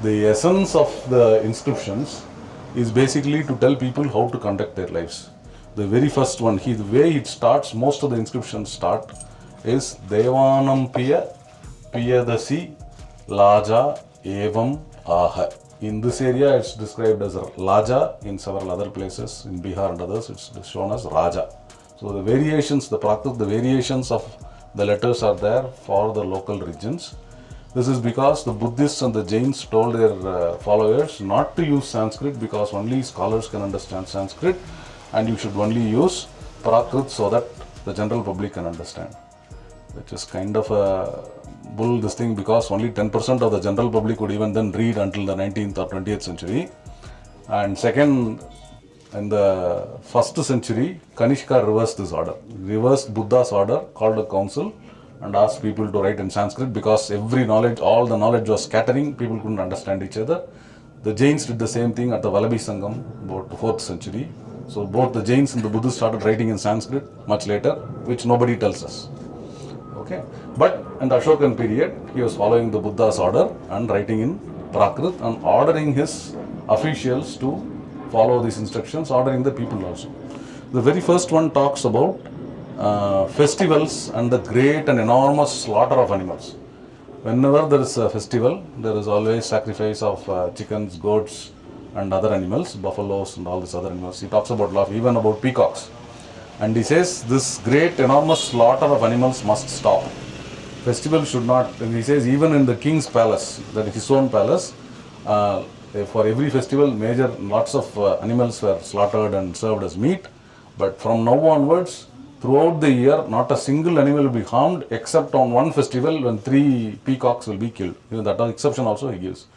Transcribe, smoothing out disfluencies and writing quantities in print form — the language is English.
The essence of the inscriptions is basically to tell people how to conduct their lives. The very first one, the way it starts, most of the inscriptions start is Devanam Piya Piyadasi Laja Evam Aha. In this area, it's described as Laja. In several other places, in Bihar and others, it's shown as Raja. So the variations, the Prakrit, the variations of the letters are there for the local regions. This is because the Buddhists and the Jains told their followers not to use Sanskrit because only scholars can understand Sanskrit, and you should only use Prakrit so that the general public can understand. Which is kind of a bull this thing, because only 10% of the general public would even then read until the 19th or 20th century. And second, in the 1st century, Kanishka reversed this order, reversed Buddha's order, called a council and asked people to write in Sanskrit because every knowledge, all the knowledge was scattering, people couldn't understand each other. The Jains did the same thing at the Vallabhi Sangam, about the 4th century. So both the Jains and the Buddhists started writing in Sanskrit much later, which nobody tells us. Okay, but in the Ashokan period, he was following the Buddha's order and writing in Prakrit and ordering his officials to follow these instructions, ordering the people also. The very first one talks about festivals and the great and enormous slaughter of animals. Whenever there is a festival, there is always sacrifice of chickens, goats and other animals, buffaloes and all these other animals. He talks about even about peacocks. And he says this great enormous slaughter of animals must stop. Festival should not, and he says even in the king's palace, that is his own palace, for every festival, lots of animals were slaughtered and served as meat. But from now onwards, throughout the year, not a single animal will be harmed except on one festival when 3 peacocks will be killed. Even that exception also he gives.